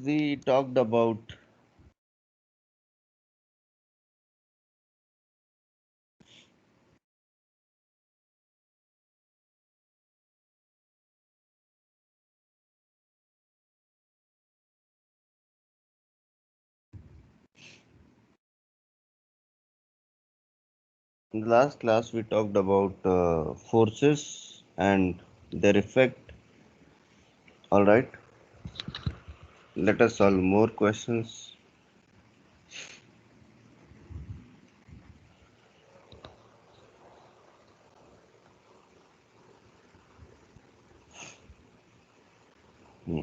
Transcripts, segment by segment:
we talked about in the last class we talked about forces and their effect. All right, let us solve more questions. Hmm.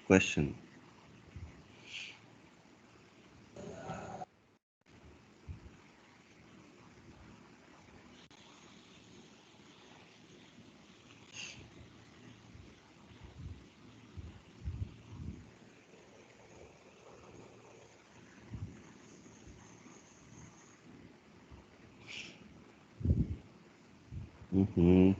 Question. Mm-hmm.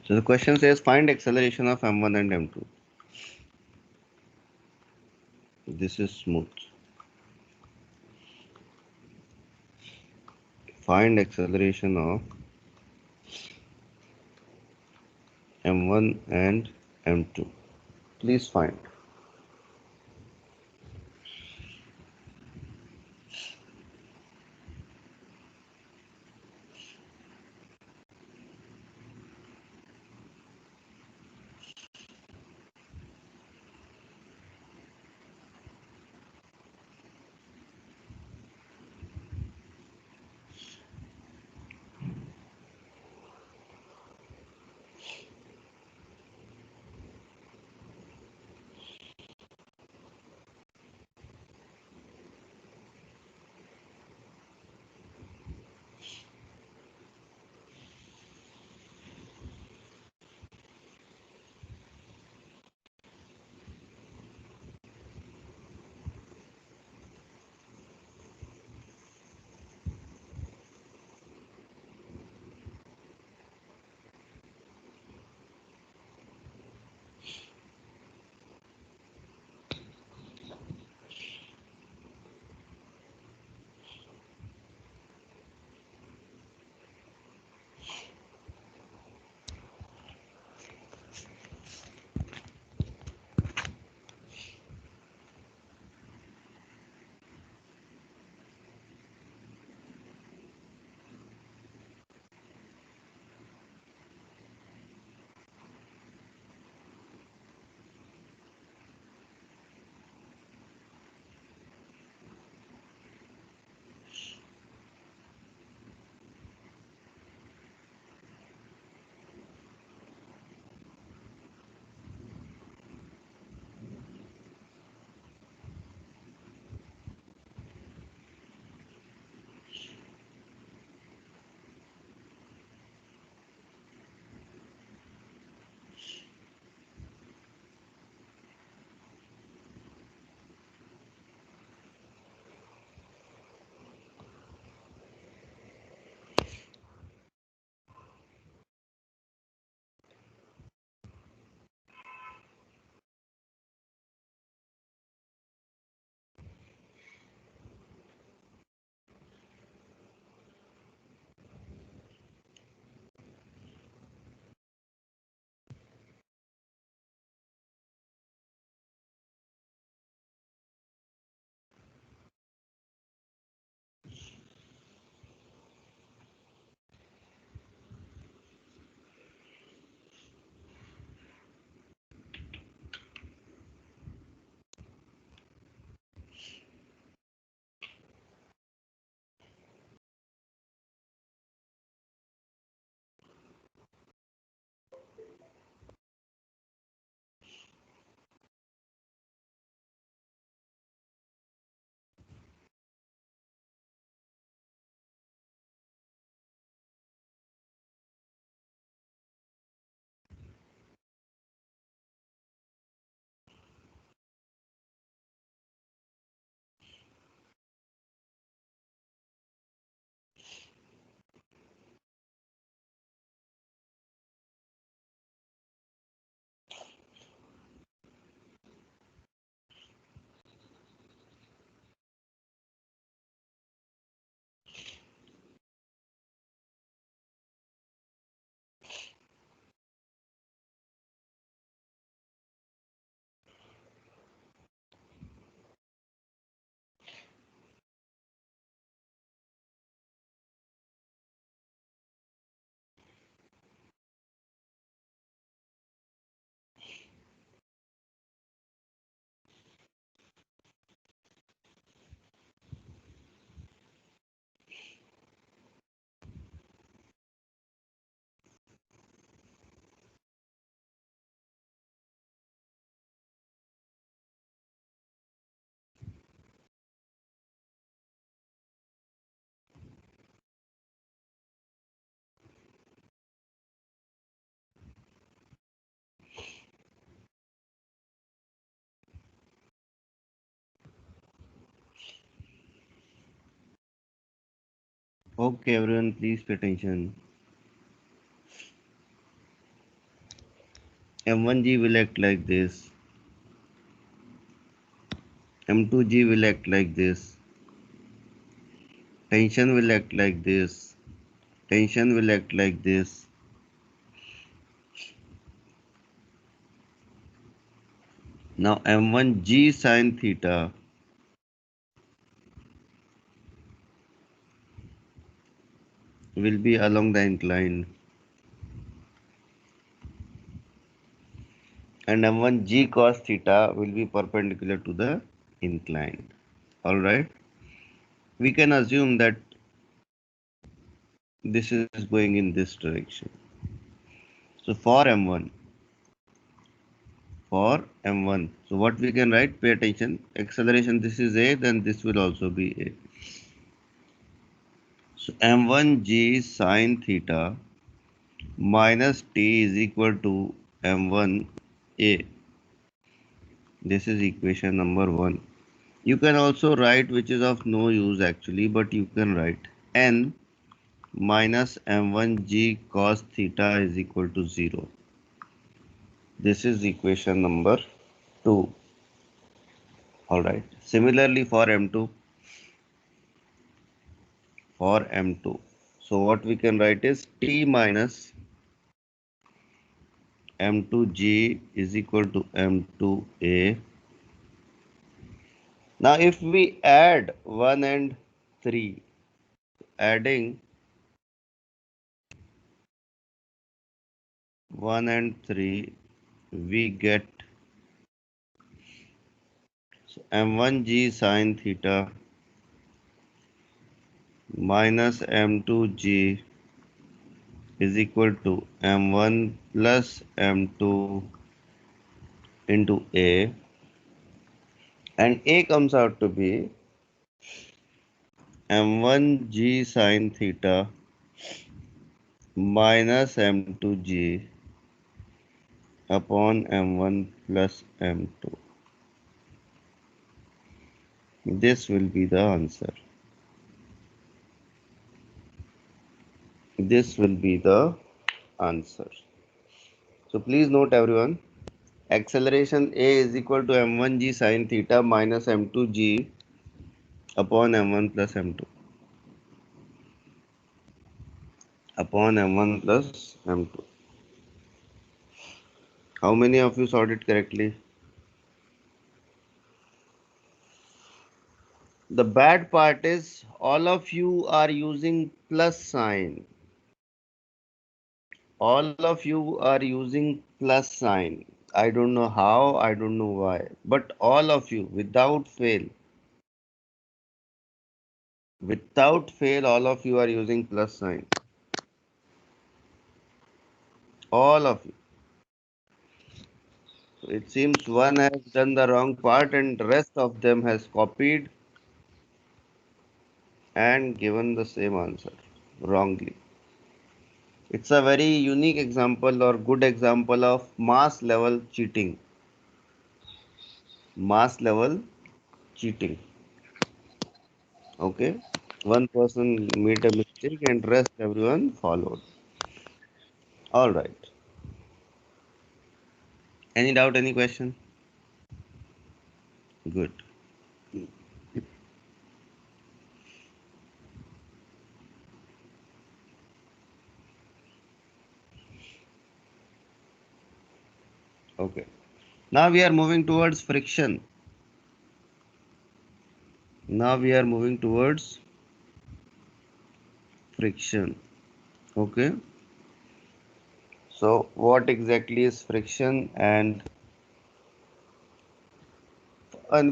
So the question says find acceleration of m1 and m2. This is smooth. Find acceleration of m1 and m2. Please find. Okay, everyone, please pay attention. M1G will act like this. M2G will act like this. Tension will act like this. Tension will act like this. Now M1G sine theta will be along the incline, and M1G cos theta will be perpendicular to the incline. Alright, we can assume that this is going in this direction. So for M1, so what we can write, pay attention, acceleration, this is A, then this will also be A. So M1G sine theta minus T is equal to M1A. This is equation number 1. You can also write, which is of no use actually, but you can write N minus M1G cos theta is equal to 0. This is equation number 2. Alright. Similarly for M2. So what we can write is T minus M2G is equal to M2A. Now if we add 1 and 3, adding 1 and 3, we get M1G sine theta minus M2G is equal to M1 plus M2 into A, and A comes out to be M1G sine theta minus M2G upon M1 plus M2. This will be the answer. This will be the answer. So please note everyone, acceleration A is equal to M1G sine theta minus M2G upon M1 plus M2. Upon M1 plus M2. How many of you solved it correctly? The bad part is all of you are using plus sign. All of you are using plus sign. I don't know how, I don't know why, but all of you without fail, all of you are using plus sign. All of you. So it seems one has done the wrong part and rest of them has copied and given the same answer wrongly. It's a very unique example or good example of mass level cheating. Mass level cheating. Okay. One person made a mistake and rest everyone followed. All right. Any doubt, any question? Good. Okay. Now we are moving towards friction. Okay. So what exactly is friction and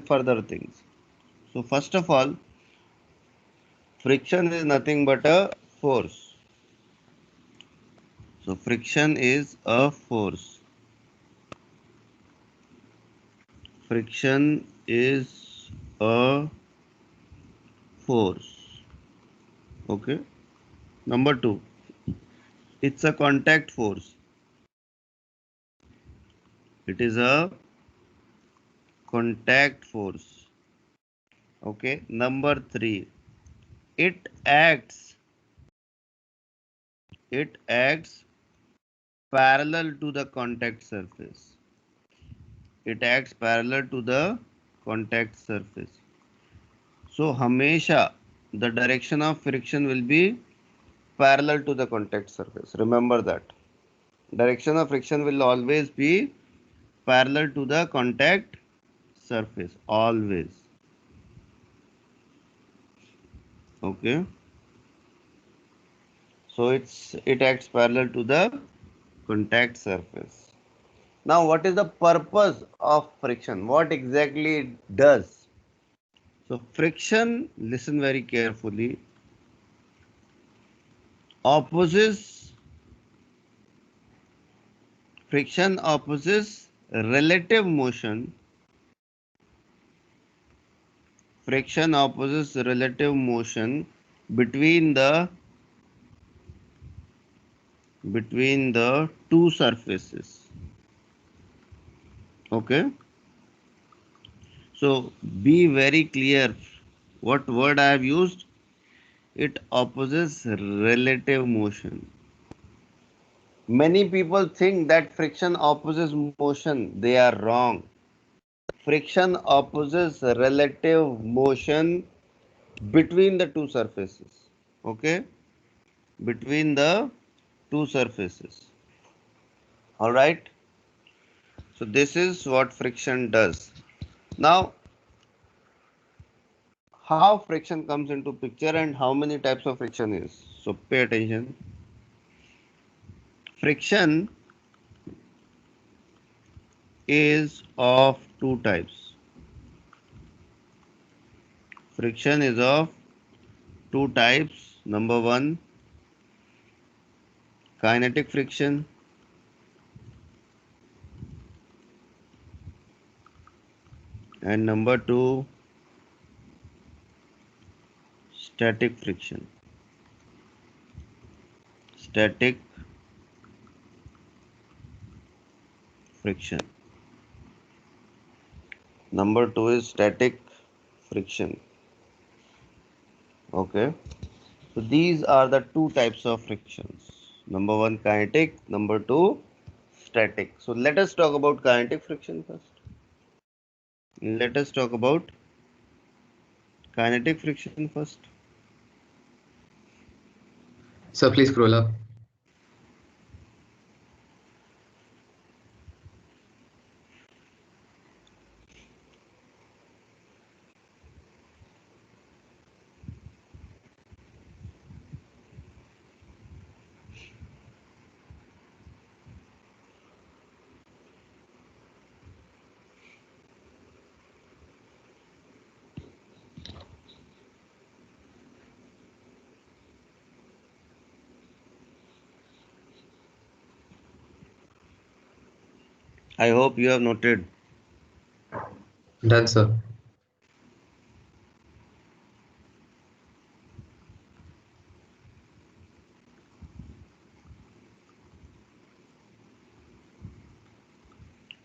further things? So first of all, friction is nothing but a force. So friction is a force. Friction is a force. Okay. Number two, it's a contact force. It is a contact force. Okay. Number three, it acts it acts parallel to the contact surface. It acts parallel to the contact surface. So Hamesha the direction of friction will be parallel to the contact surface. Remember that. Direction of friction will always be parallel to the contact surface. Always. Okay. So it acts parallel to the contact surface. Now what is the purpose of friction? What exactly it does? So friction, listen very carefully, opposes friction opposes relative motion. Friction opposes relative motion between the two surfaces. Okay. So be very clear what word I have used. It opposes relative motion. Many people think that friction opposes motion. They are wrong. Friction opposes relative motion between the two surfaces. Okay? Between the two surfaces. Alright? So this is what friction does. Now, how friction comes into picture and how many types of friction is. So pay attention. Friction is of two types. Friction is of two types. Number one, kinetic friction, and number two, static friction. Static friction. Number two is static friction. Okay. So these are the two types of frictions. Number one, kinetic. Number two, static. So let us talk about kinetic friction first. Let us talk about kinetic friction first. Sir, please scroll up. I hope you have noted. Done, sir.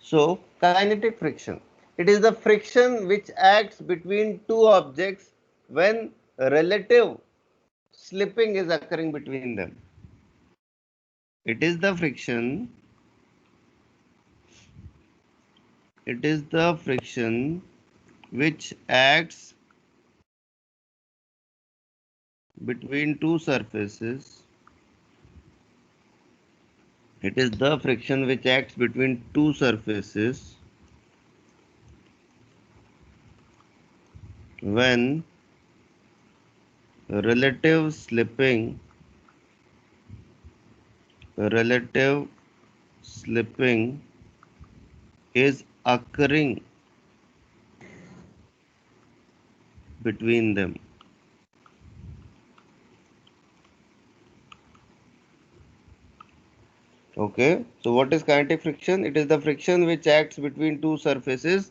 So kinetic friction. It is the friction which acts between two objects when relative slipping is occurring between them. It is the friction. It is the friction which acts between two surfaces. It is the friction which acts between two surfaces when relative slipping relative slipping is occurring between them. Okay, so what is kinetic friction? It is the friction which acts between two surfaces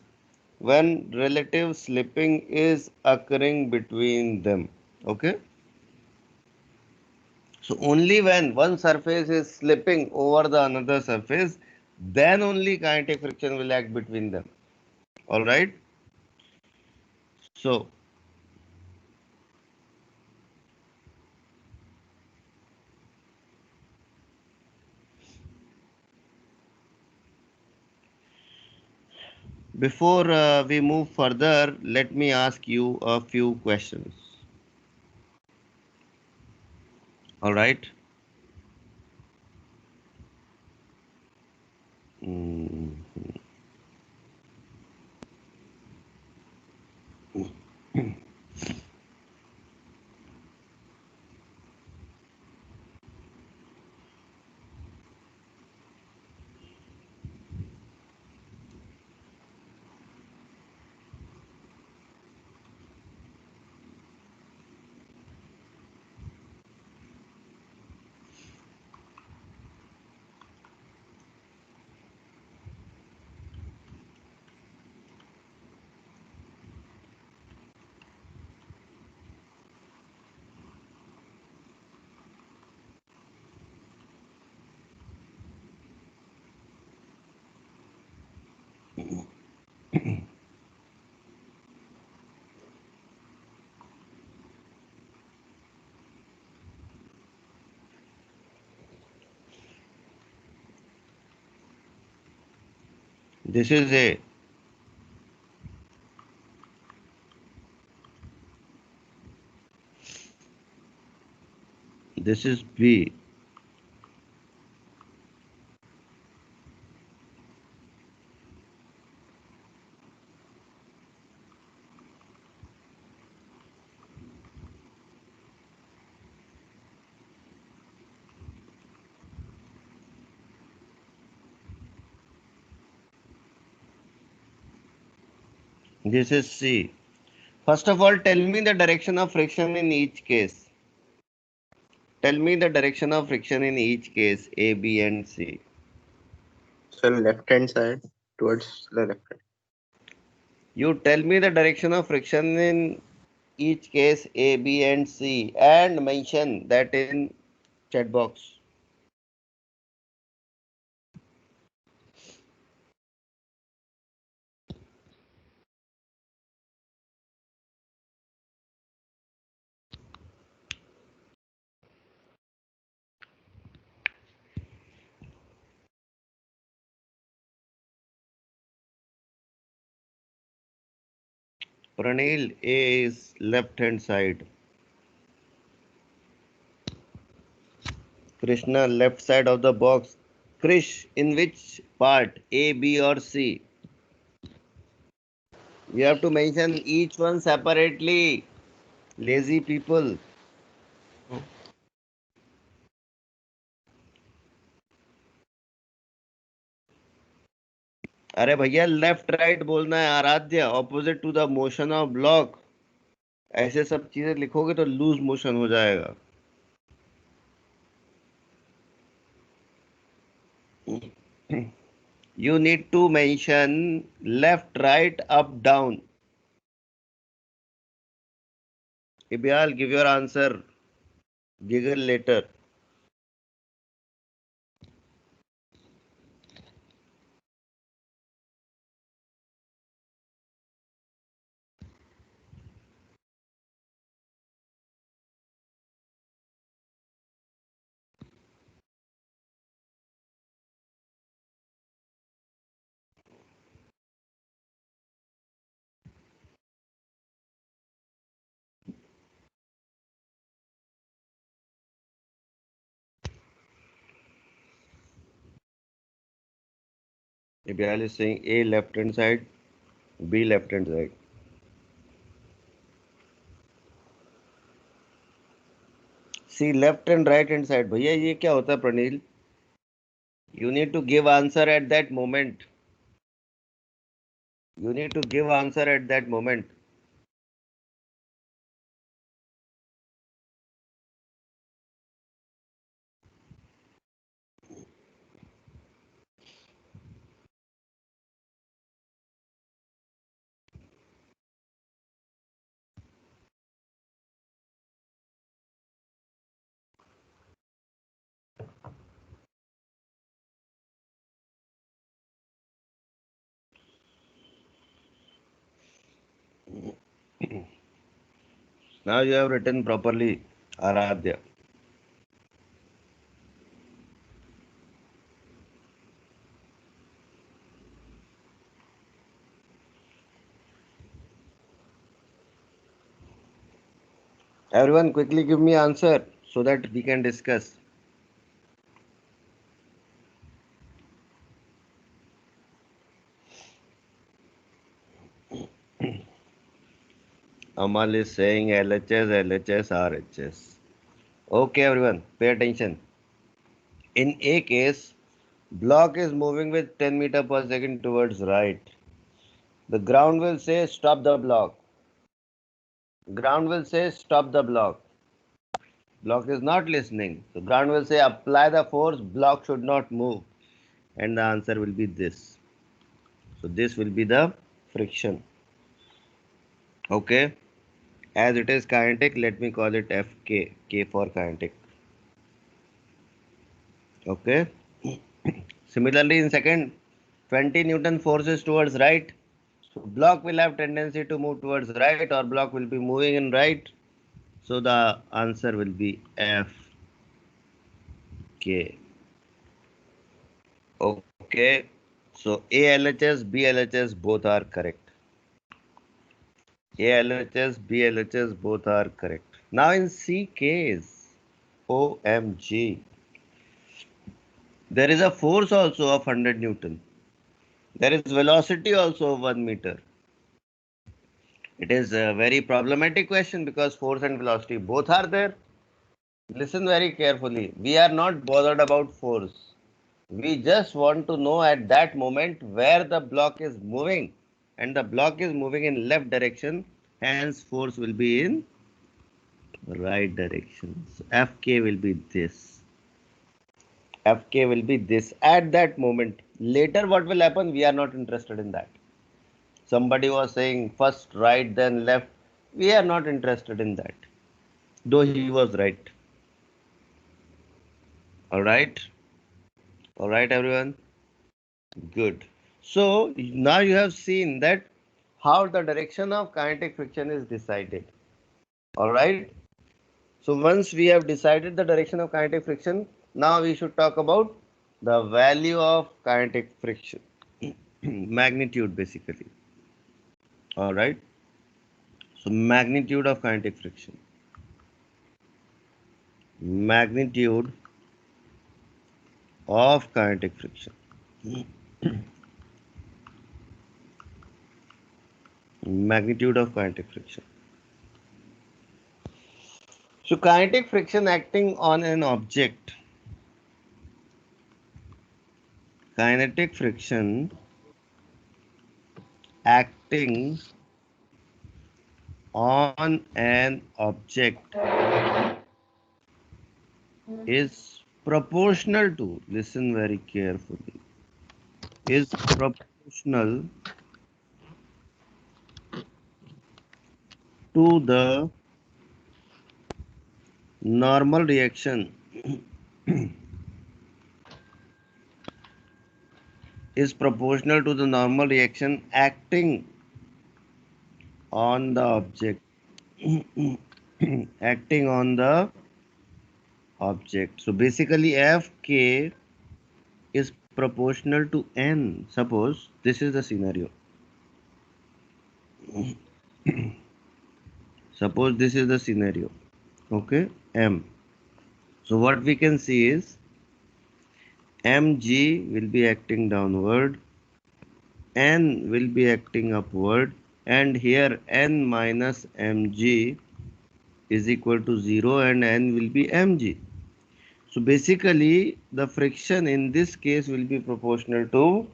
when relative slipping is occurring between them. Okay, so only when one surface is slipping over the another surface, then only kinetic friction will act between them. All right, so Before we move further, let me ask you a few questions. All right. Mm. This is A. This is B. This is C. First of all, tell me the direction of friction in each case. Tell me the direction of friction in each case, A, B, and C. So left hand side towards the left hand. You tell me the direction of friction in each case A, B, and C, and mention that in chat box. Pranil, A is left hand side. Krishna, left side of the box. Krish, in which part? A, B, or C? You have to mention each one separately. Lazy people. अरे भैया left right बोलना है Aaradhya opposite to the motion of block ऐसे सब चीजें लिखोगे तो loose motion हो जाएगा you need to mention left right up down Ibyal give your answer giggle later Ibyal is saying A left hand side B left hand side C left and right hand side भैया ये क्या होता है Pranil you need to give answer at that moment you need to give answer at that moment now you have written properly Aradhya Everyone quickly give me answer so that we can discuss. Amal is saying LHS, LHS, RHS. Okay, everyone, pay attention. In A case, block is moving with 10 meter per second towards right. The ground will say stop the block. Ground will say stop the block. Block is not listening. So ground will say apply the force, block should not move. And the answer will be this. So this will be the friction. Okay. As it is kinetic, let me call it Fk. K for kinetic. Okay. Similarly, in second, 20 Newton forces towards right. So block will have tendency to move towards right, or block will be moving in right. So the answer will be Fk. Okay. So ALHS, BLHS both are correct. ALHS, BLHS both are correct. Now in C case, OMG, there is a force also of 100 Newton. There is velocity also of 1 meter. It is a very problematic question because force and velocity both are there. Listen very carefully. We are not bothered about force. We just want to know at that moment where the block is moving, and the block is moving in left direction, hence force will be in right direction. So Fk will be this. Fk will be this at that moment. Later what will happen? We are not interested in that. Somebody was saying first right then left. We are not interested in that. Though he was right. Alright? Alright everyone? Good. So now you have seen that how the direction of kinetic friction is decided. Alright? So once we have decided the direction of kinetic friction, now we should talk about the value of kinetic friction. Magnitude basically. Alright? So magnitude of kinetic friction. Magnitude of kinetic friction. Magnitude of kinetic friction. So kinetic friction acting on an object. Kinetic friction acting on an object is proportional to, listen very carefully, is proportional to the normal reaction, is proportional to the normal reaction acting on the object. Acting on the object. So basically Fk is proportional to n. Suppose this is the scenario. Suppose this is the scenario. Okay, m. So what we can see is mg will be acting downward, n will be acting upward, and here n minus mg is equal to 0 and n will be mg. So basically the friction in this case will be proportional to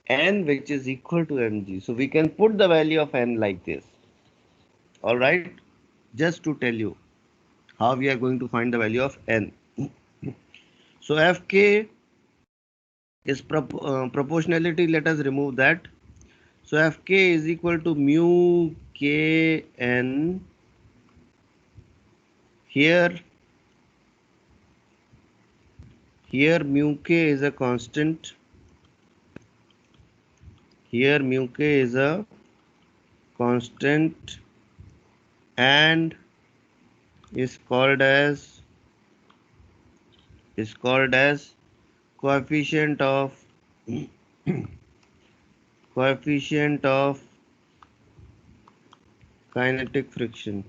n, which is equal to mg. So we can put the value of n like this. Alright, just to tell you how we are going to find the value of n. So Fk is proportionality, let us remove that. So Fk is equal to mu kn. Here mu k is a constant. Here mu k is a constant and is called as coefficient of coefficient of kinetic friction.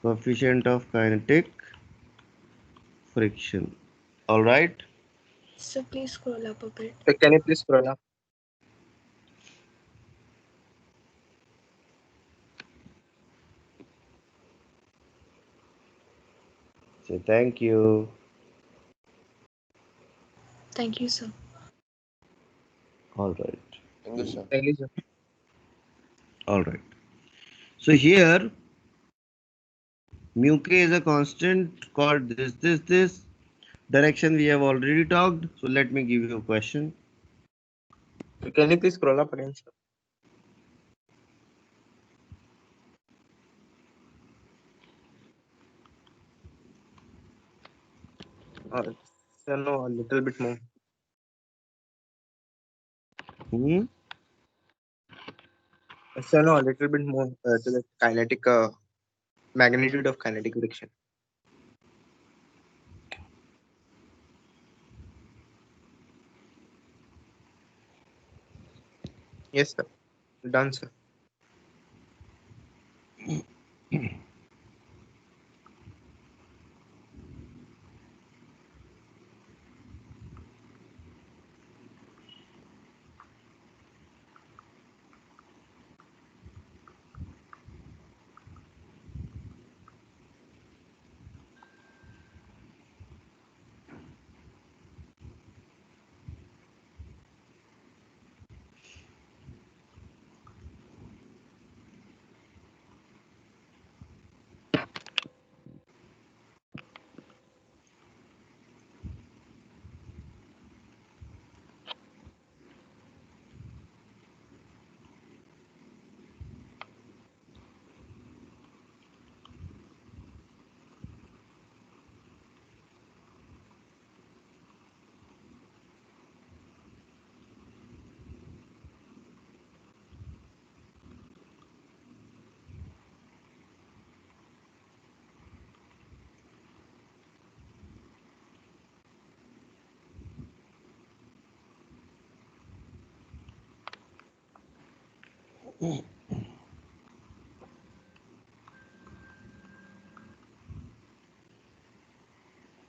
coefficient of kinetic friction. All right. So please scroll up a bit. So can you please scroll up? Say thank you. Thank you, sir. All right. Thank you, sir. Thank you, sir. All right. So here mu k is a constant called this. Direction we have already talked. So let me give you a question. So can you please scroll up again, sir? Sir, no, a little bit more. Hmm? Sir, no, a little bit more to the kinetic magnitude of kinetic friction. Yes, sir. Done, sir.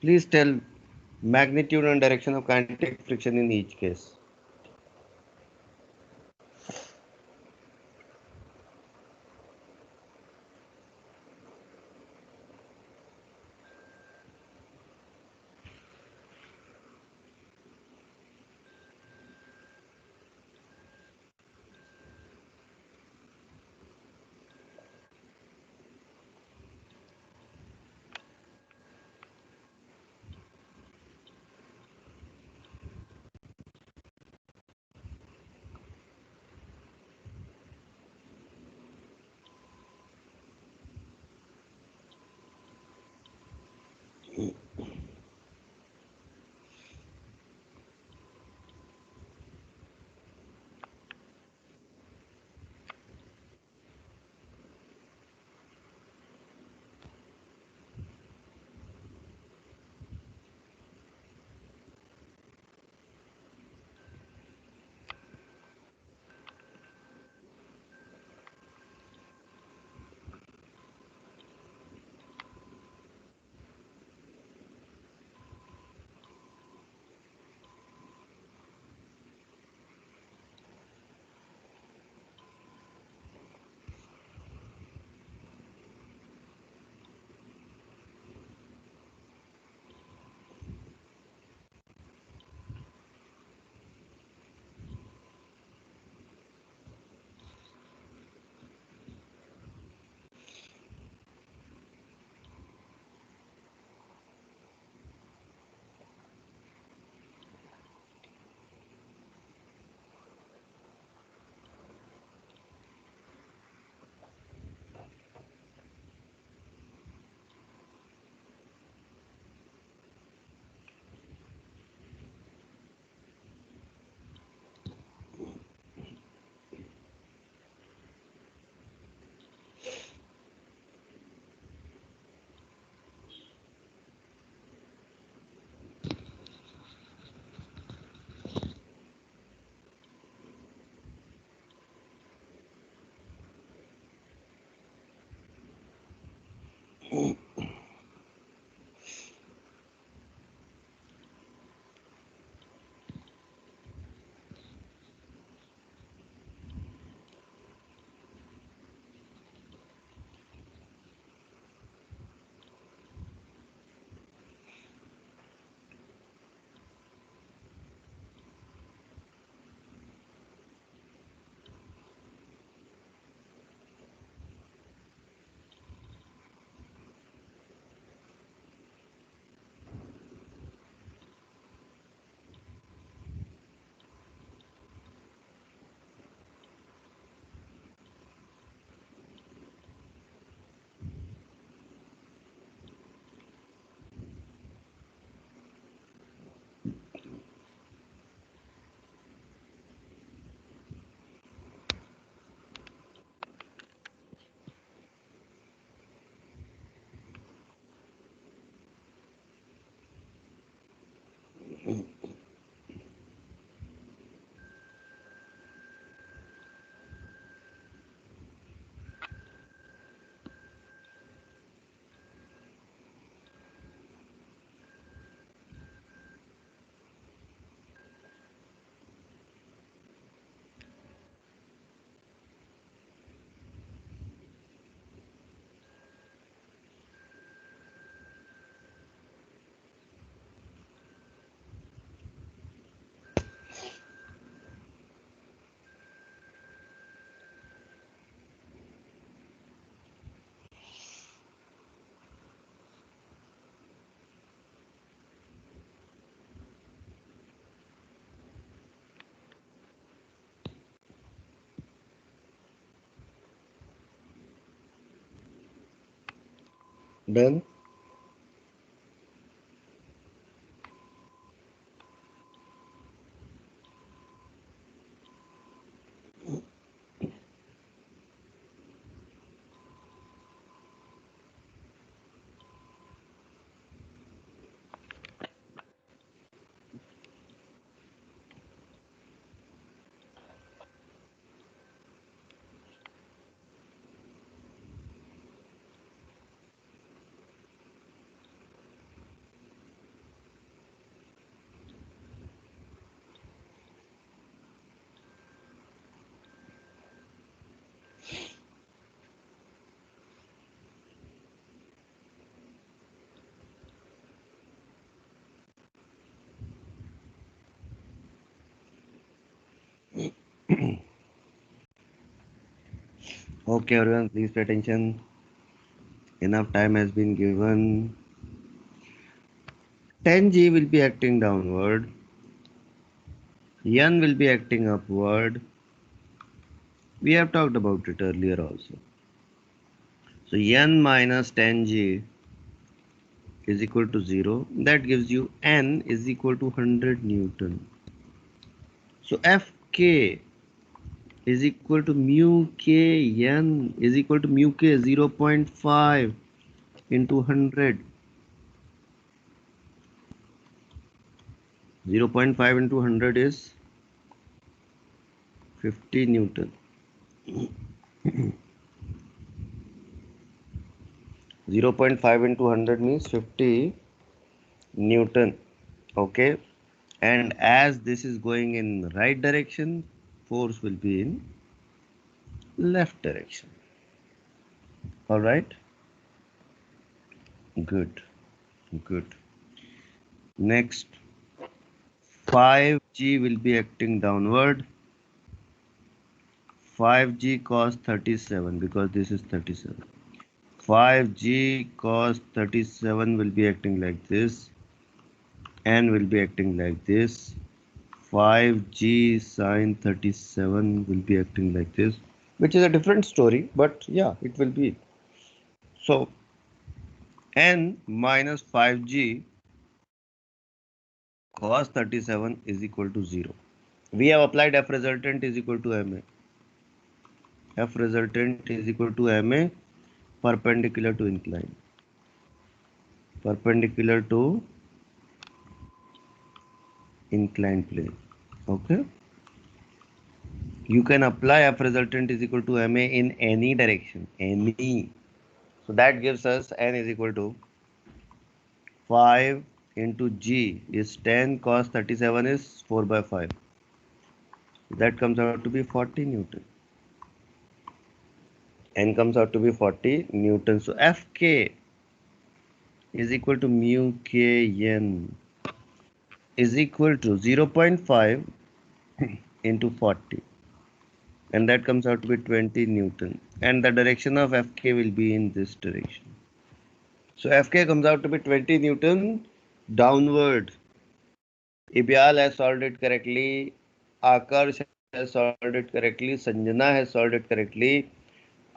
Please tell magnitude and direction of kinetic friction in each case. Done. Okay, everyone, please pay attention. Enough time has been given. 10G will be acting downward. N will be acting upward. We have talked about it earlier also. So N minus 10G is equal to 0. That gives you N is equal to 100 Newton. So Fk is equal to mu k N is equal to mu k 0.5 into 100. 0.5 into 100 is 50 Newton. 0.5 into 100 means 50 Newton. Okay, and as this is going in right direction, force will be in left direction. All right, good, good. Next, 5G will be acting downward. 5G cos 37 because this is 37. 5G cos 37 will be acting like this and will be acting like this. 5G sine 37 will be acting like this, which is a different story, but yeah, it will be. So n minus 5G cos 37 is equal to 0. We have applied F resultant is equal to MA. F resultant is equal to MA perpendicular to incline. Perpendicular to inclined plane. Okay. You can apply F resultant is equal to MA in any direction. Any. So that gives us N is equal to 5 into G is 10 cos 37 is 4 by 5. That comes out to be 40 Newton. N comes out to be 40 Newton. So Fk is equal to mu Kn is equal to 0.5 into 40. And that comes out to be 20 Newton. And the direction of Fk will be in this direction. So Fk comes out to be 20 Newton downward. Ibyal has solved it correctly. Akarsh has solved it correctly. Sanjana has solved it correctly.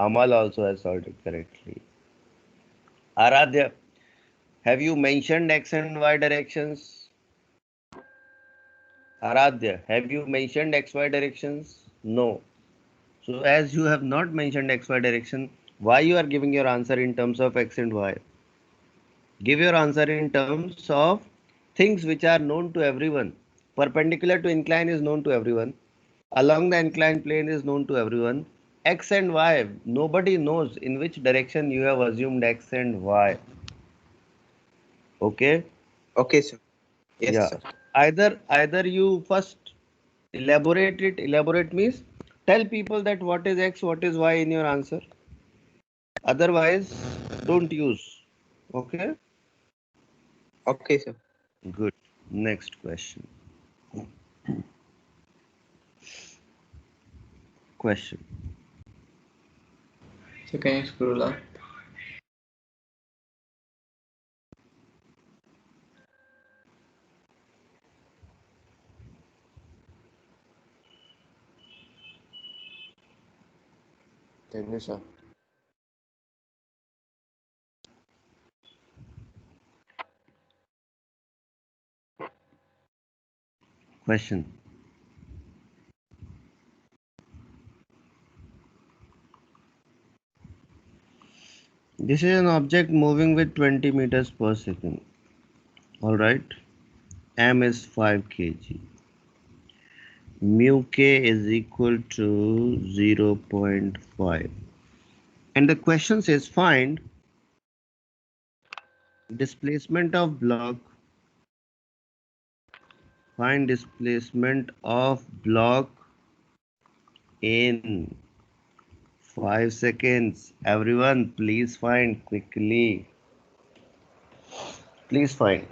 Amal also has solved it correctly. Aradhya, have you mentioned x and y directions? Aradhya, have you mentioned xy directions? No. So as you have not mentioned xy direction, why you are giving your answer in terms of x and y? Give your answer in terms of things which are known to everyone. Perpendicular to incline is known to everyone. Along the inclined plane is known to everyone. X and Y, nobody knows in which direction you have assumed X and Y. Okay? Okay, sir. Yes, Yeah. sir. Either you first elaborate it. Elaborate means tell people that what is X, what is Y in your answer. Otherwise, don't use. Okay? Okay, sir. Good. Next question. Question. So can you scroll up? Can you, sir? Question. This is an object moving with 20 meters per second. All right. M is 5 kg. Mu k is equal to 0.5. And the question says find displacement of block. Find displacement of block in 5 seconds. Everyone, please find quickly. Please find.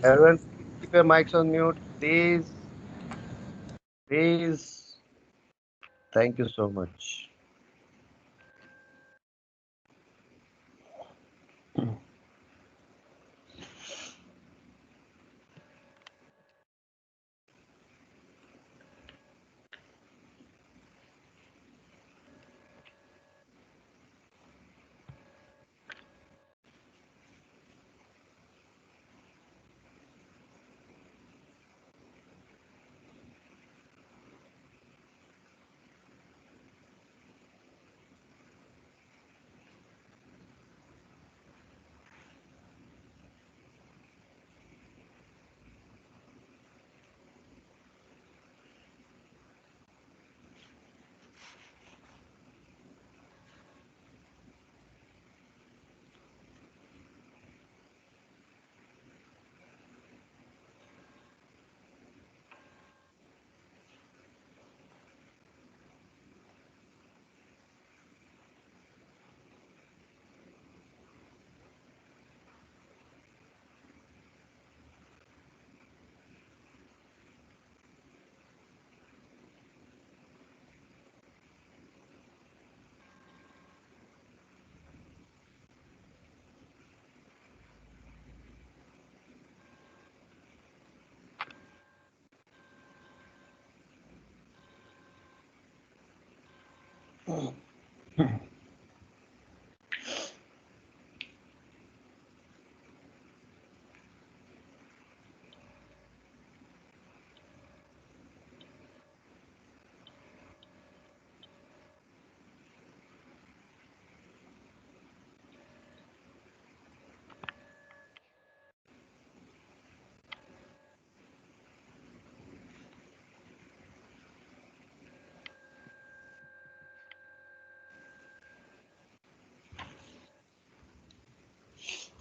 Everyone, keep your mics on mute, please. Please. Thank you so much.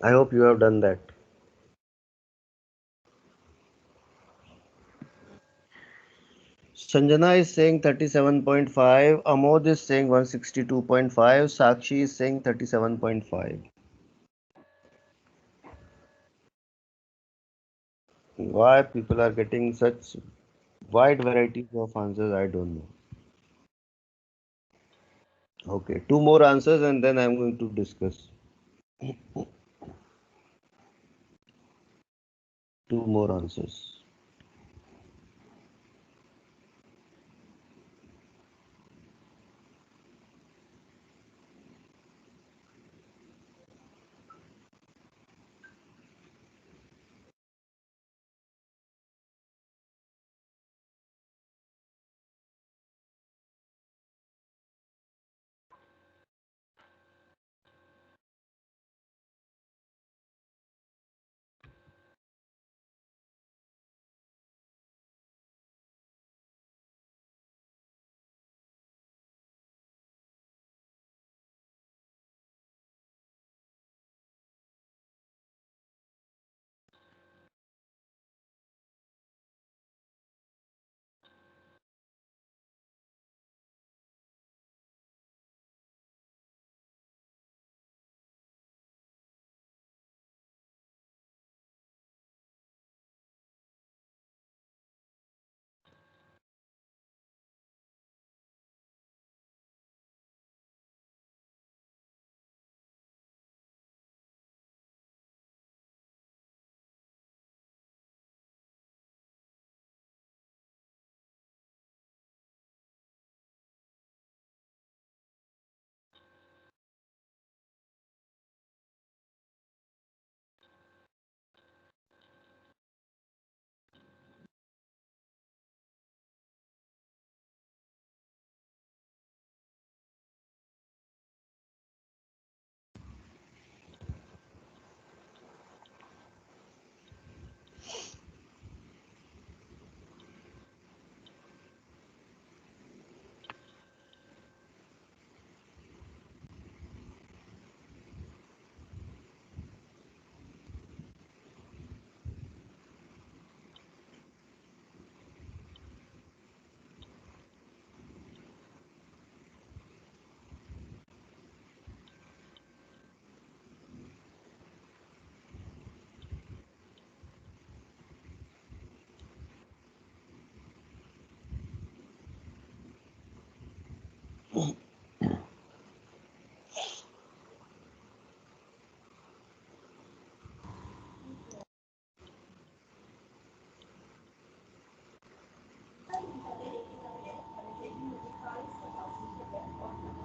I hope you have done that. Sanjana is saying 37.5. Amod is saying 162.5. Sakshi is saying 37.5. Why people are getting such wide varieties of answers, I don't know. Okay, two more answers and then I'm going to discuss. Two more answers.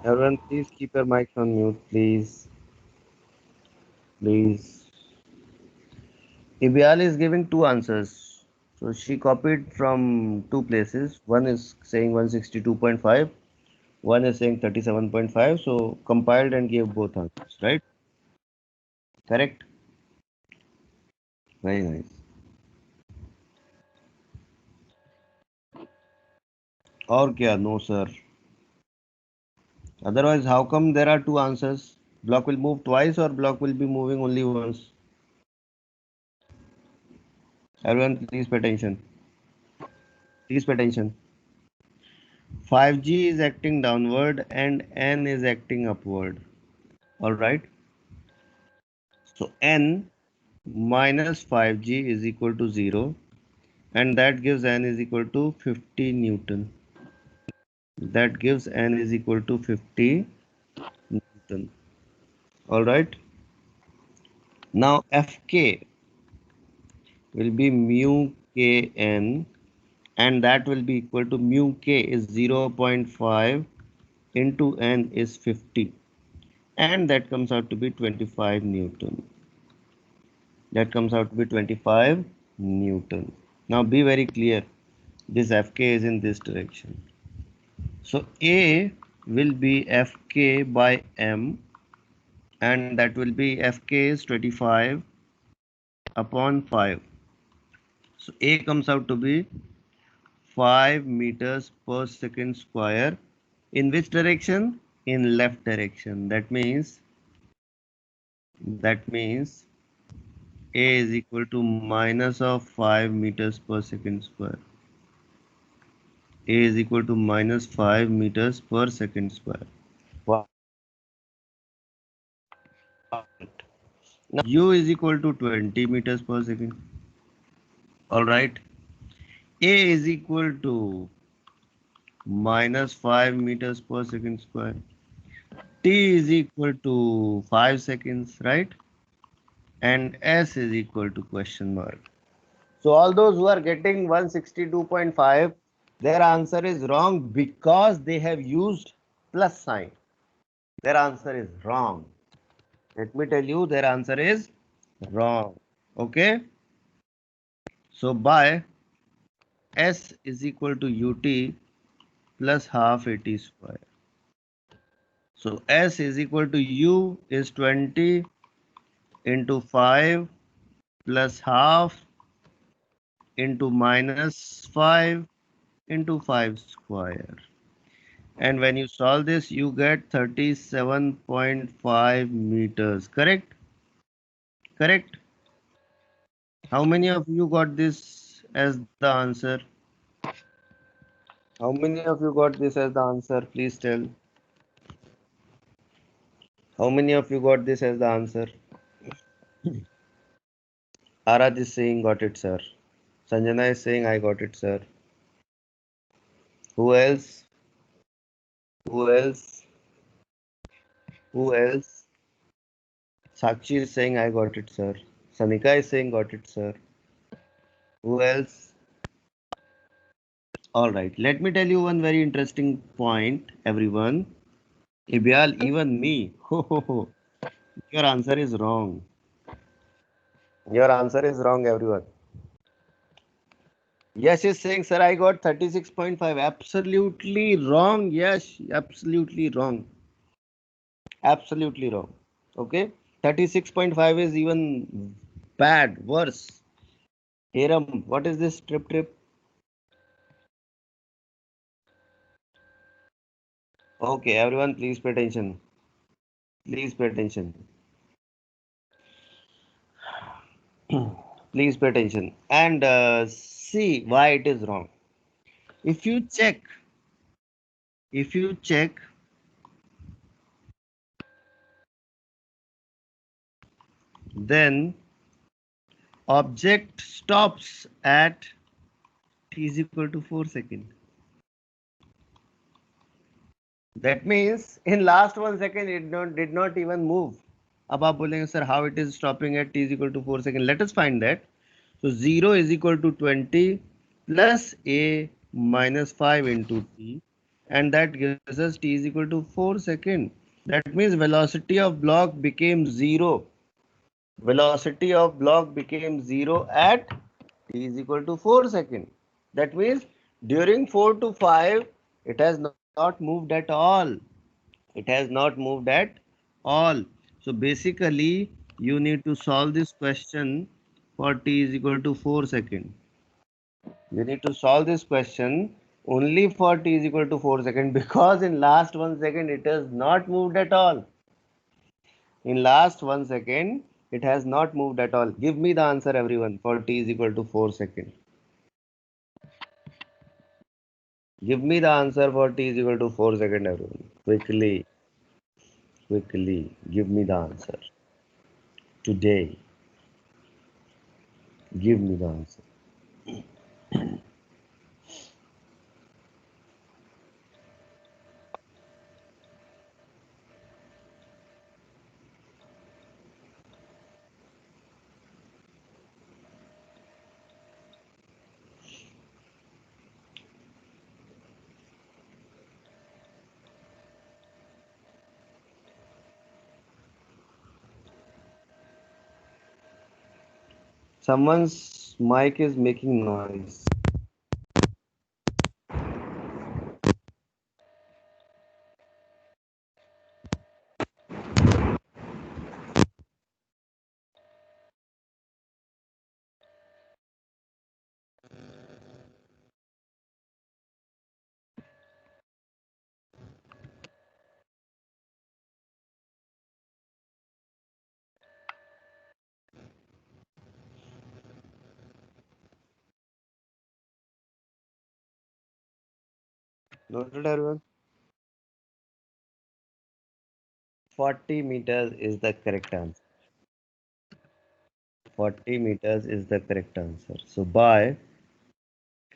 Everyone, please keep your mics on mute, please. Please. Ibial is giving two answers. So she copied from two places. One is saying 162.5, one is saying 37.5. So compiled and gave both answers, right? Correct? Very nice. Or kya? No, sir. Otherwise, how come there are two answers? Block will move twice or block will be moving only once? Everyone, please pay attention. Please pay attention. 5G is acting downward and N is acting upward. All right. So N minus 5G is equal to 0, and that gives N is equal to 50 Newton. That gives N is equal to 50 Newton. All right. Now Fk will be mu Kn, and that will be equal to mu K is 0.5 into N is 50, and that comes out to be 25 Newton. That comes out to be 25 Newton. Now be very clear. This Fk is in this direction. So A will be Fk by M, and that will be Fk is 25 upon 5. So A comes out to be 5 meters per second square. In which direction? In left direction. That means A is equal to minus of 5 meters per second square. A is equal to minus 5 meters per second square. Now U is equal to 20 meters per second. All right. A is equal to minus 5 meters per second square. T is equal to 5 seconds, right? And S is equal to question mark. So all those who are getting 162.5, their answer is wrong because they have used plus sign. Their answer is wrong. Let me tell you, their answer is wrong. Okay. So by S is equal to UT plus half AT square. So S is equal to U is 20 into 5 plus half into minus 5 into 5 square. And when you solve this, you get 37.5 meters. Correct? Correct? How many of you got this as the answer? How many of you got this as the answer? Please tell. How many of you got this as the answer? Arad is saying got it, sir. Sanjana is saying I got it, sir. Who else? Who else? Who else? Sakshi is saying I got it, sir. Sanika is saying got it, sir. Who else? All right. Let me tell you one very interesting point, everyone. Ibial, even me. Your answer is wrong. Your answer is wrong, everyone. Yes is saying, sir, I got 36.5. Absolutely wrong. Yes, absolutely wrong. Absolutely wrong. Okay. 36.5 is even bad, worse. Hiram, what is this trip? Okay, everyone, please pay attention. Please pay attention. Please pay attention and see why it is wrong. If you check, then object stops at t is equal to 4 seconds. That means in last 1 second it did not even move. अब आप बोलेंगे sir how it is stopping at t is equal to 4 seconds. Let us find that. So 0 is equal to 20 plus a minus 5 into t, and that gives us t is equal to 4 seconds. That means velocity of block became 0. Velocity of block became 0 at t is equal to 4 seconds. That means during 4 to 5, it has not moved at all. It has not moved at all. So basically, you need to solve this question for t is equal to 4 seconds. You need to solve this question only for t is equal to 4 seconds because in last 1 second it has not moved at all. In last 1 second it has not moved at all. Give me the answer everyone for t is equal to 4 seconds. Give me the answer for t is equal to 4 seconds everyone. Quickly, quickly give me the answer. Today, give me the answer. Someone's mic is making noise. Noted everyone? 40 meters is the correct answer. 40 meters is the correct answer. So by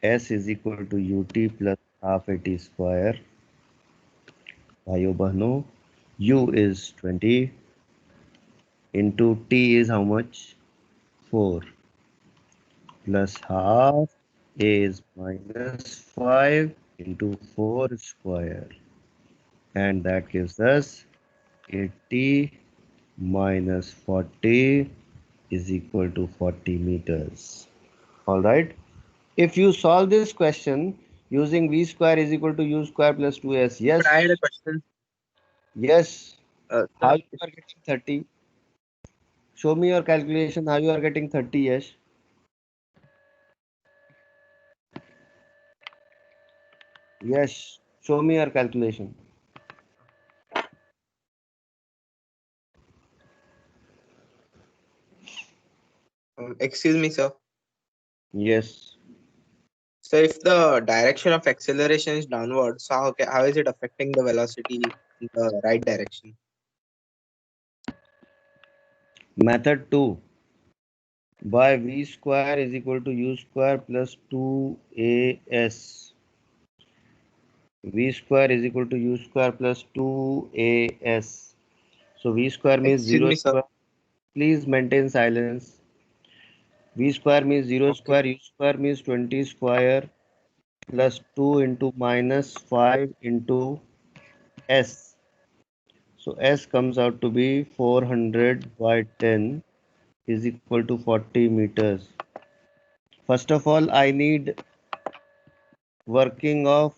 S is equal to ut plus half at square. Bhaiyo bahno, u is 20 into t is how much? 4 plus half is minus 5 into 4 square, and that gives us 80 minus 40 is equal to 40 meters. All right. If you solve this question using v square is equal to u square plus 2s, But I had a yes, question. yes. How Sir, you are getting 30? Show me your calculation. How you are getting 30? Yes. Yes. Show me your calculation. excuse me, sir. Yes. So if the direction of acceleration is downward, so how is it affecting the velocity in the right direction? Method 2. By v square is equal to u square plus 2as. V square is equal to u square plus 2as. So v square means Excuse 0 me, sir. square. Please maintain silence. V square means 0 Okay. square. U square means 20 square plus 2 into minus 5 into s. So s comes out to be 400 by 10 is equal to 40 meters. First of all, I need working of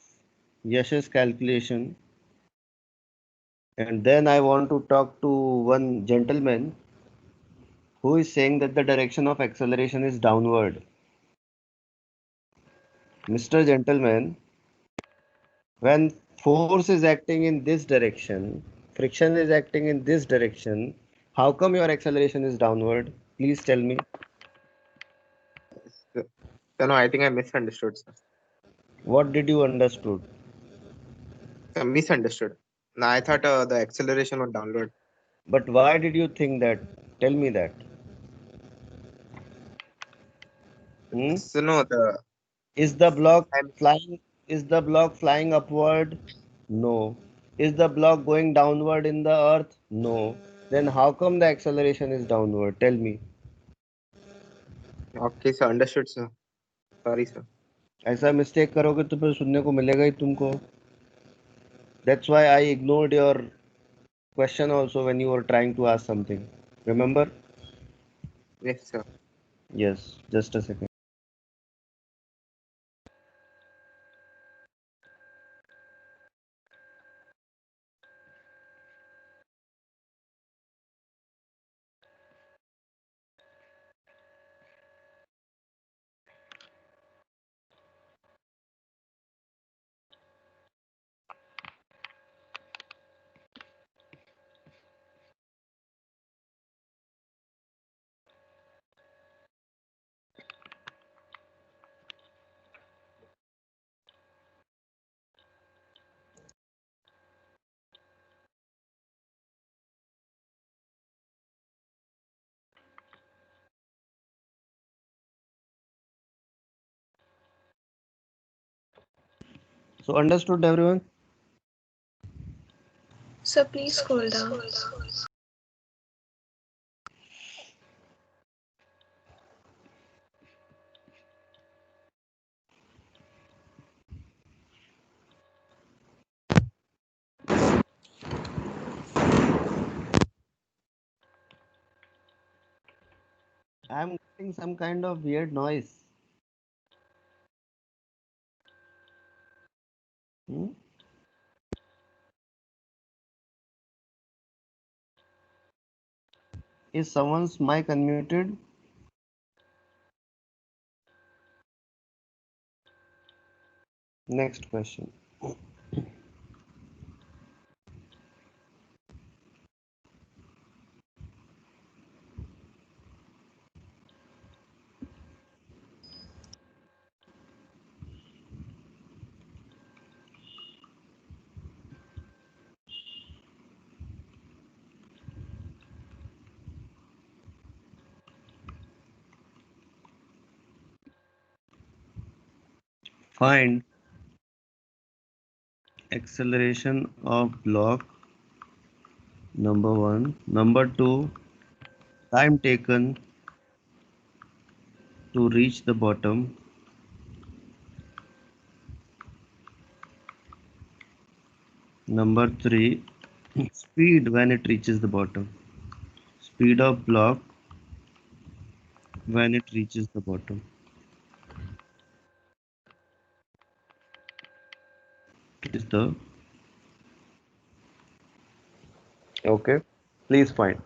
Yash's calculation, and then I want to talk to one gentleman who is saying that the direction of acceleration is downward. Mr. Gentleman, when force is acting in this direction, friction is acting in this direction, how come your acceleration is downward? Please tell me. So, no, I think I misunderstood, sir. What did you understood? I misunderstood. No, I thought the acceleration was downward. But why did you think that? Tell me that. Hmm? So no, the Is the block I'm flying? Is the block flying upward? No. Is the block going downward in the earth? No. Then how come the acceleration is downward? Tell me. okay, sir. Understood, sir. Sorry, sir. ऐसा mistake करोगे तो फिर सुनने को मिलेगा ही तुमको. That's why I ignored your question also when you were trying to ask something. Remember? Yes, sir. Yes, just a second. So understood everyone? Sir, please scroll down. I'm getting some kind of weird noise. Hmm? Is someone's mic unmuted? Next question. Find acceleration of block number one. Number two, time taken to reach the bottom. Number three, speed when it reaches the bottom. Speed of block when it reaches the bottom. Is the okay? Please find.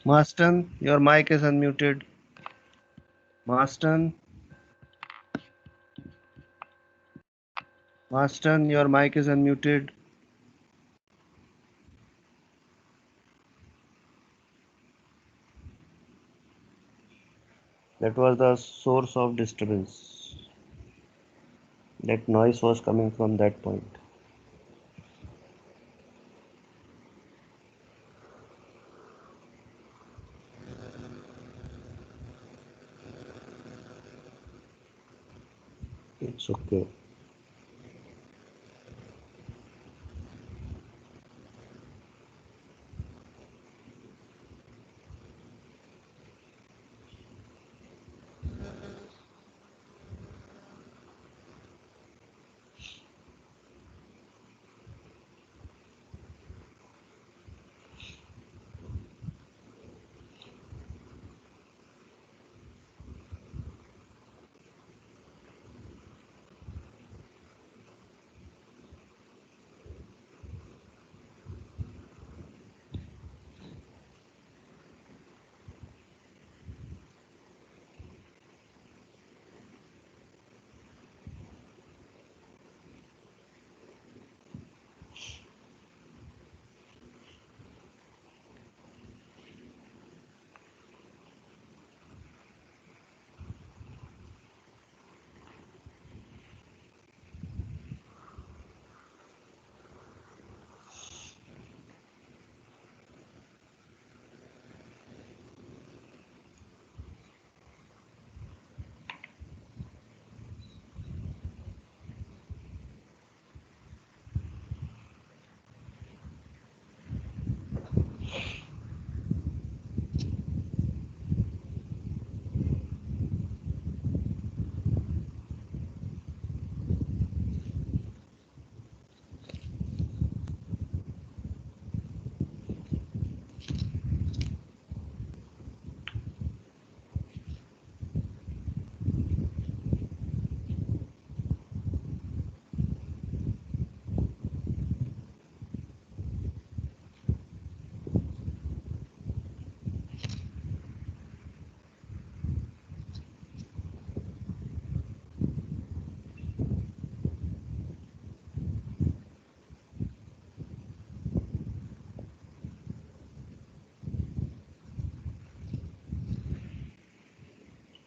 Marston, your mic is unmuted. Marston, Marston, your mic is unmuted. That was the source of disturbance. That noise was coming from that point. It's okay.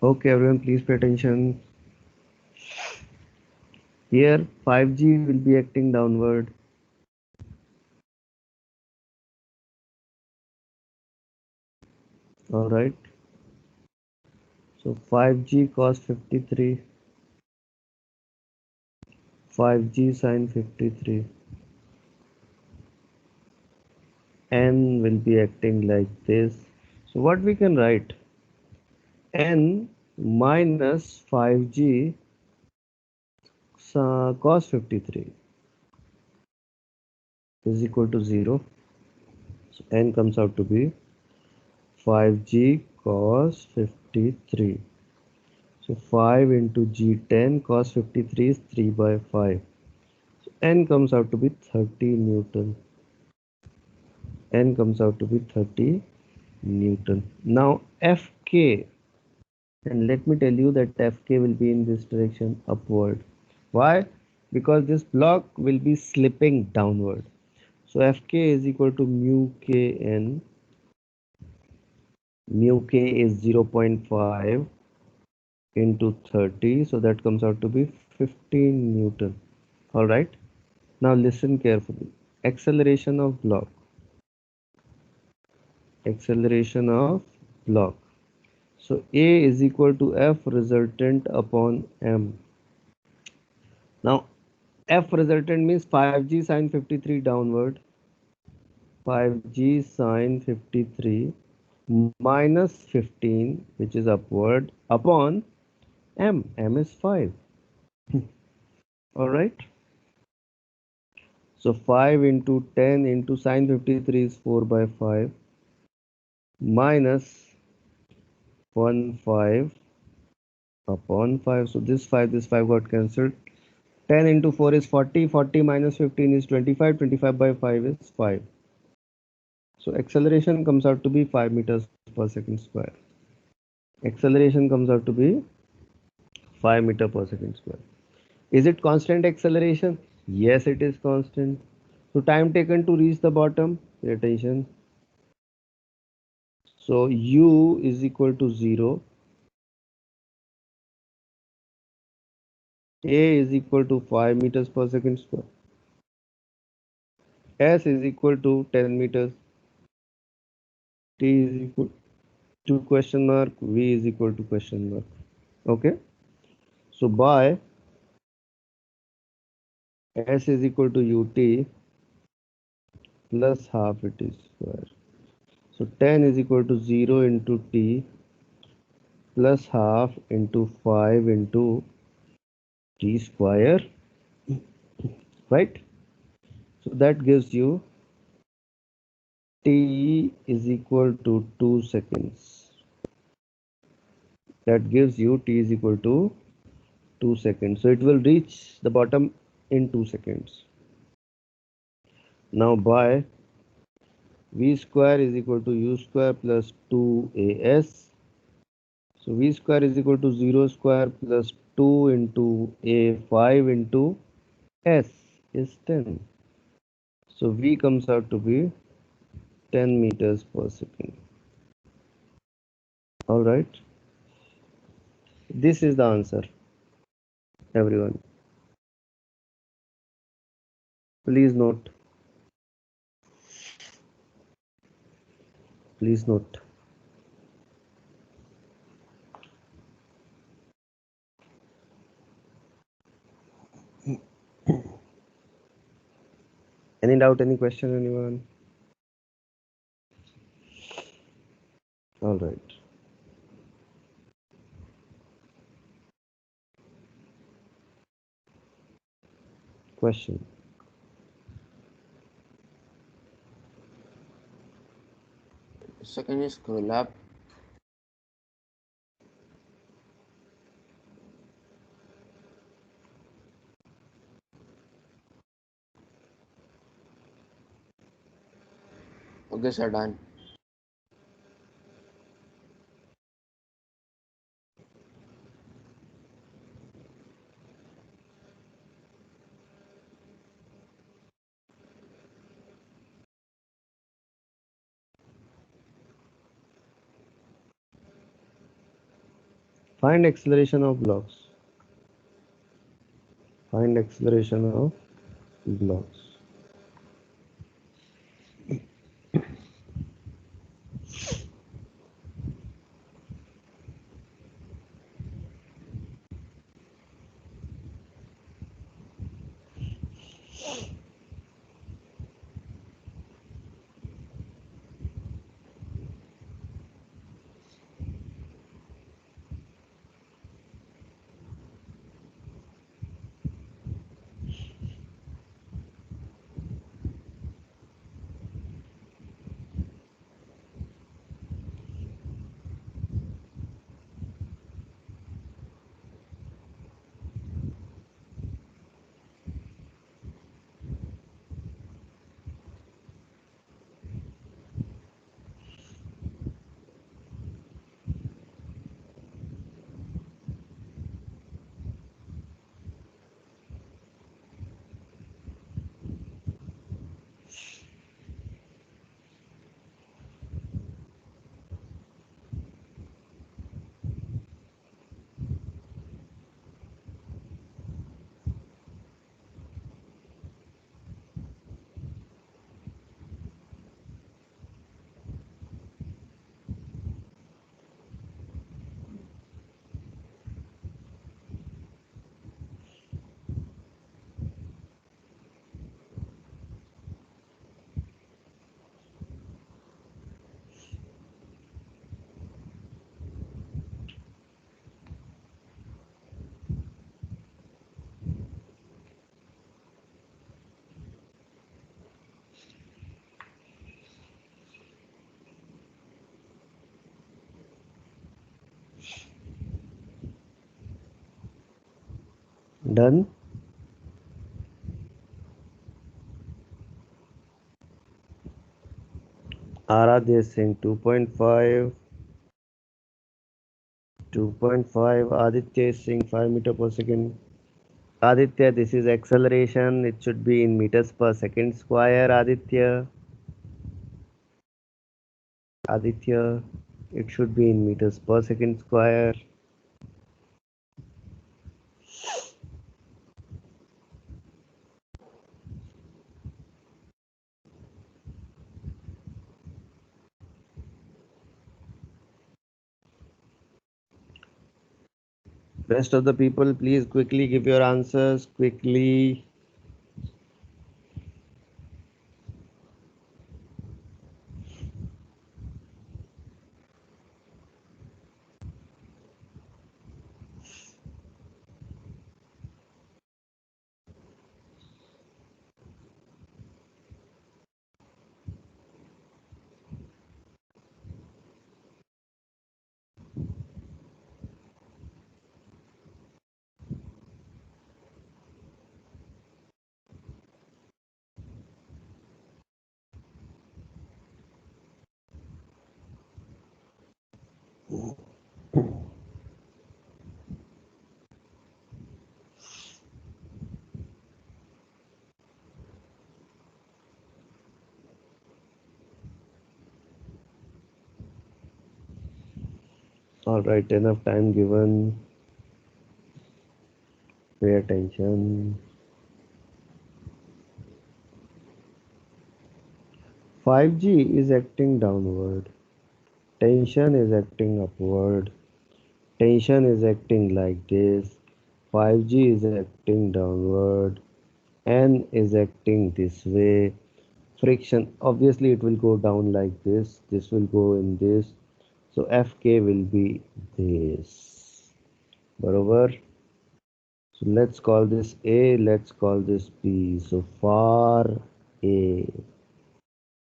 Okay, everyone, please pay attention. Here, 5G will be acting downward. All right. So 5G cos 53, 5G sin 53. N will be acting like this. So what we can write? N minus 5G cos 53 is equal to 0. So N comes out to be 5G cos 53. So 5 into G10 cos 53 is 3 by 5. So N comes out to be 30 Newton. N comes out to be 30 Newton. Now Fk, and let me tell you that Fk will be in this direction, upward. Why? Because this block will be slipping downward. So Fk is equal to mu Kn. Mu K is 0.5 into 30. So that comes out to be 15 Newton. All right. Now listen carefully. Acceleration of block. Acceleration of block. So A is equal to F resultant upon M. Now F resultant means 5G sin 53 downward. 5G sin 53 minus 15, which is upward, upon M. M is 5. All right. So 5 into 10 into sin 53 is 4 by 5 minus 1 5 upon 5. So this 5 got cancelled. 10 into 4 is 40. 40 minus 15 is 25. 25 by 5 is 5. So acceleration comes out to be 5 meters per second square. Acceleration comes out to be 5 meter per second square. Is it constant acceleration? Yes, it is constant. So time taken to reach the bottom, pay attention. So u is equal to 0. A is equal to 5 meters per second square. S is equal to 10 meters. T is equal to question mark. V is equal to question mark. Okay. So by S is equal to ut plus half it is square. So 10 is equal to 0 into t plus half into 5 into t square, right? So that gives you t is equal to 2 seconds. That gives you t is equal to 2 seconds. So it will reach the bottom in 2 seconds. Now by v square is equal to u square plus 2as. So v square is equal to 0 square plus 2 into a 5 into s is 10. So v comes out to be 10 meters per second. All right. This is the answer, everyone. Please note. Please note. Any doubt, any question, anyone? All right. Question. So can you scroll up? Okay, sir, done. Find acceleration of blocks. Find acceleration of blocks. Done. Aradhya Singh 2.5. 2.5. Aditya is saying 5 meter per second. Aditya, this is acceleration. It should be in meters per second square. Aditya, it should be in meters per second square. Rest of the people, please quickly give your answers. Quickly. All right, enough time given. Pay attention. 5G is acting downward. Tension is acting upward. Tension is acting like this. 5G is acting downward. N is acting this way. Friction, obviously it will go down like this. This will go in this. So Fk will be this. Barobar. So let's call this A, let's call this B. So for A.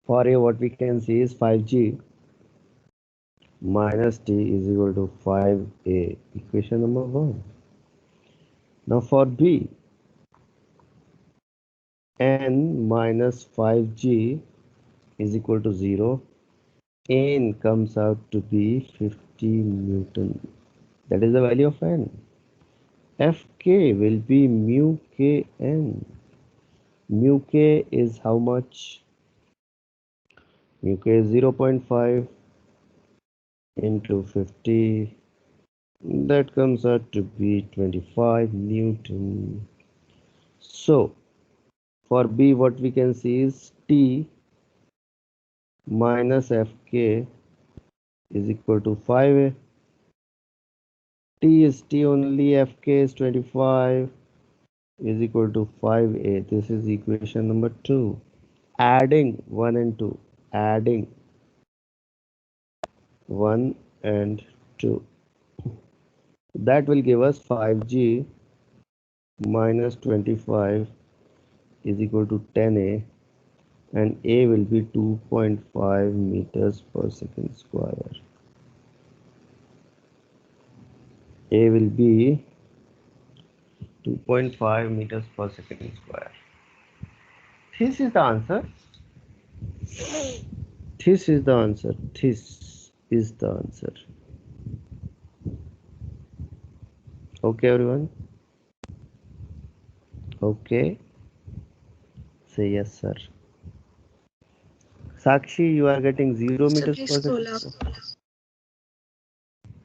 For A, what we can see is 5G minus T is equal to 5A. Equation number 1. Now for B, N minus 5G is equal to 0. N comes out to be 50 Newton. That is the value of N. Fk will be mu Kn. Mu K is how much? Mu K is 0.5 into 50. That comes out to be 25 Newton. So for B, what we can see is T minus Fk is equal to 5A. T is T only, Fk is 25 is equal to 5A. This is equation number 2. Adding 1 and 2. Adding 1 and 2. That will give us 5G minus 25 is equal to 10A, and A will be 2.5 meters per second square. A will be 2.5 meters per second square. This is the answer. This is the answer. This is the answer. Okay, everyone? Okay? Say yes, sir. Sakshi, you are getting 0 Sir, meters please per scroll second. up.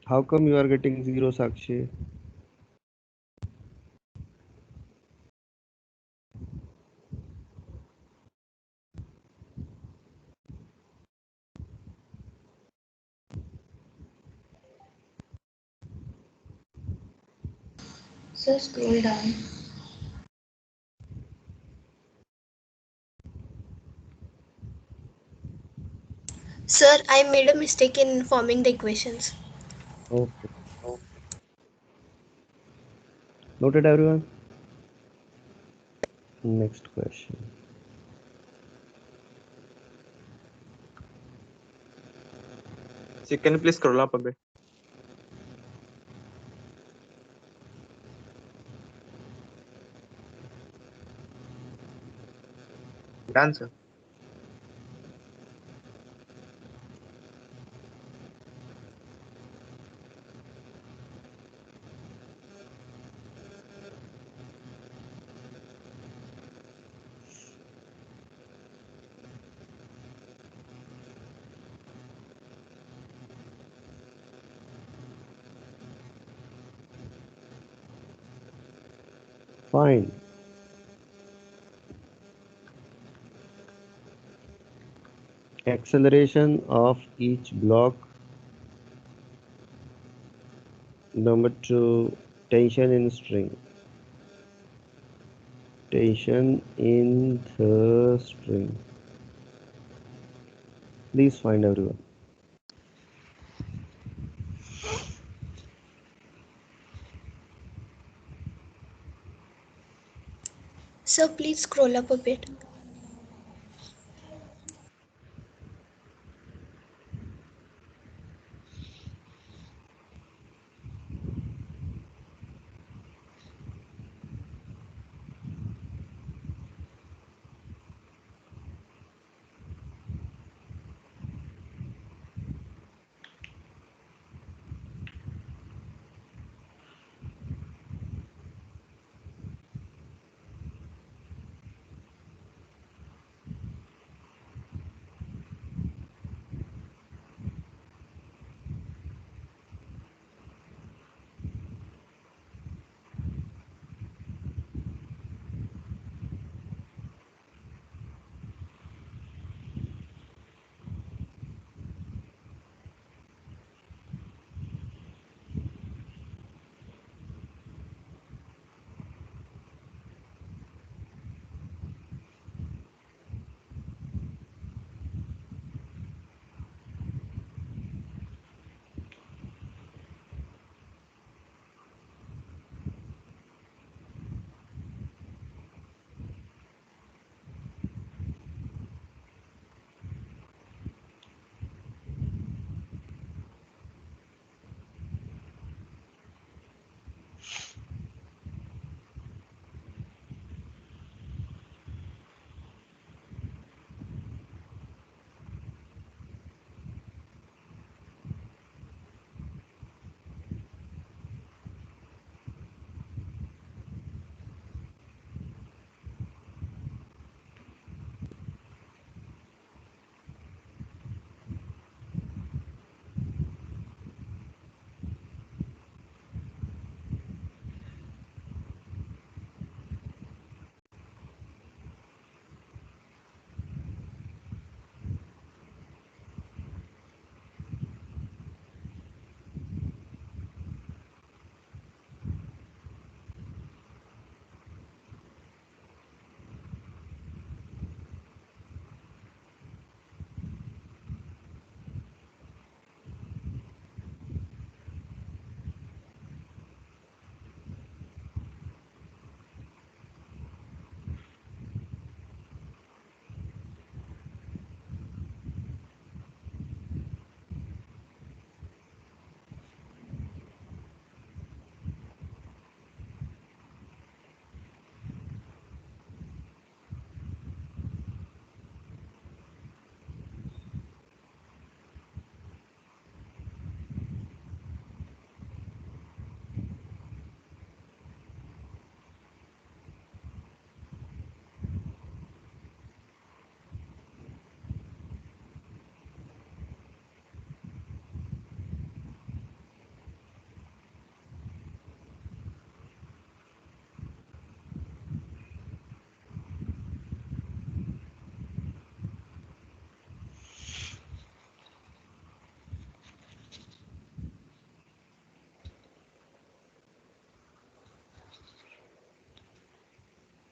How come you are getting 0, Sakshi? Sir, scroll down. Sir, I made a mistake in forming the equations. Okay. Noted, everyone? Next question. So can you please scroll up a bit? Done, sir. Fine. Acceleration of each block. Number 2, tension in string. Tension in the string. Please find everyone. Sir, please scroll up a bit.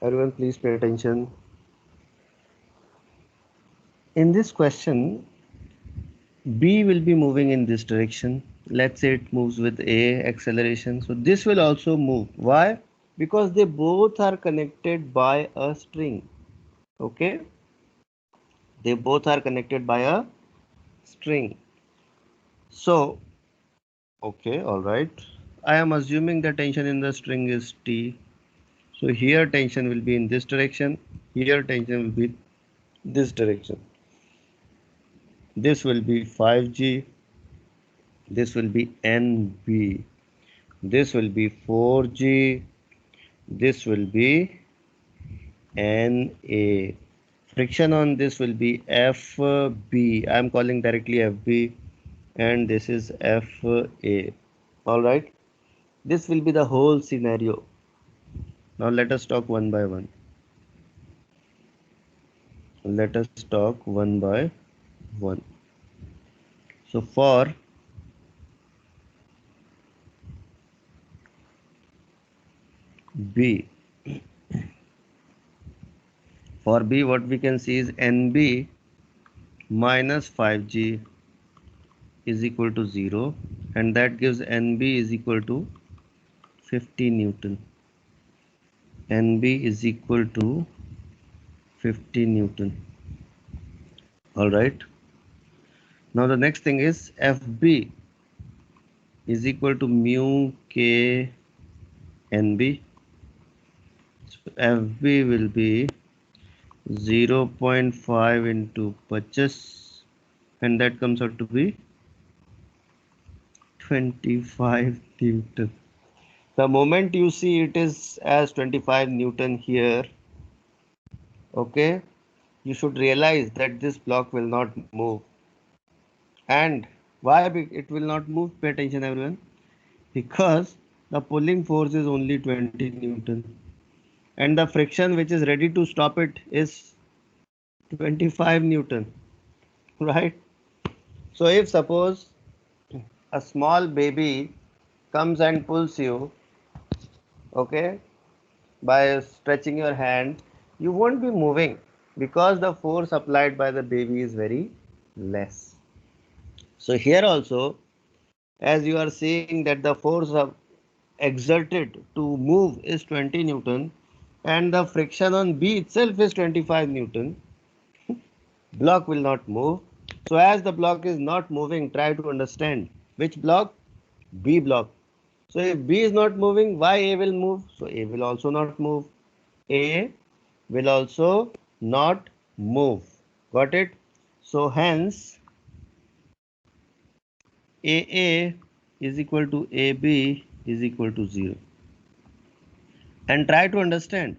Everyone, please pay attention. In this question, B will be moving in this direction. Let's say it moves with A acceleration. So this will also move. Why? Because they both are connected by a string. Okay? They both are connected by a string. So, okay, all right. I am assuming the tension in the string is T. So here tension will be in this direction. Here tension will be this direction. This will be 5G. This will be NB. This will be 4G. This will be NA. Friction on this will be FB. I am calling directly FB, and this is FA. All right. This will be the whole scenario. Now let us talk one by one. Let us talk one by one. So for B, what we can see is NB minus 5G is equal to 0, and that gives NB is equal to 50 Newton. NB is equal to 50 Newton. All right. Now the next thing is FB is equal to mu K NB. So FB will be 0.5 into 25, and that comes out to be 25 Newton. The moment you see it is as 25 Newton here, okay, you should realize that this block will not move. And why it will not move? Pay attention everyone. Because the pulling force is only 20 Newton, and the friction which is ready to stop it is 25 Newton, right? So if suppose a small baby comes and pulls you, okay, by stretching your hand, you won't be moving because the force applied by the baby is very less. So here also, as you are seeing that the force of exerted to move is 20 Newton and the friction on B itself is 25 Newton, block will not move. So as the block is not moving, try to understand which block? B block. So if B is not moving, why A will move? So A will also not move. A will also not move. Got it? So hence AA is equal to AB is equal to 0. And try to understand,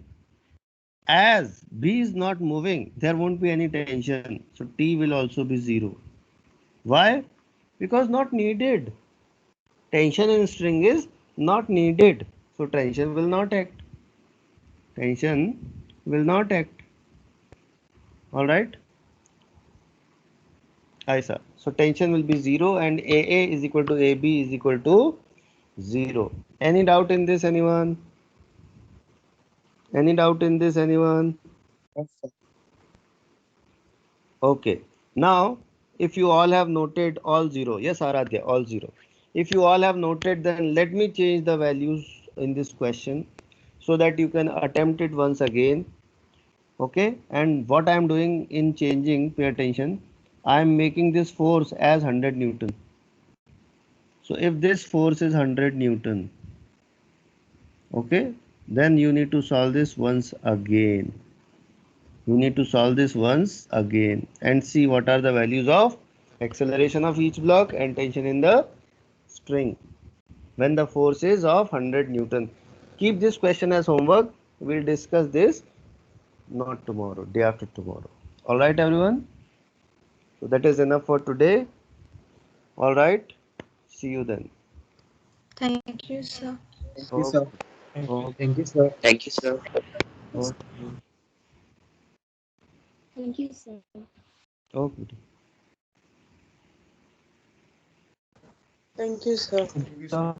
as B is not moving, there won't be any tension. So T will also be 0. Why? Because not needed. Tension in string is not needed. So tension will not act. Tension will not act. Alright? Aisa. So tension will be 0 and AA is equal to AB is equal to 0. Any doubt in this, anyone? Any doubt in this, anyone? Yes, sir. Okay. Now, if you all have noted all 0, yes, Aradhya, all 0. If you all have noted, then let me change the values in this question so that you can attempt it once again. Okay. And what I am doing in changing, pay attention, I am making this force as 100 Newton. So if this force is 100 Newton, okay, then you need to solve this once again. You need to solve this once again and see what are the values of acceleration of each block and tension in the string when the force is of 100 Newton. Keep this question as homework. We'll discuss this not tomorrow, day after tomorrow. All right, everyone. So that is enough for today. All right. See you then. Thank you, sir. Thank you, Okay. sir. Thank you, sir. Thank you, sir. Okay. Thank you, sir. Okay. Thank you, sir. So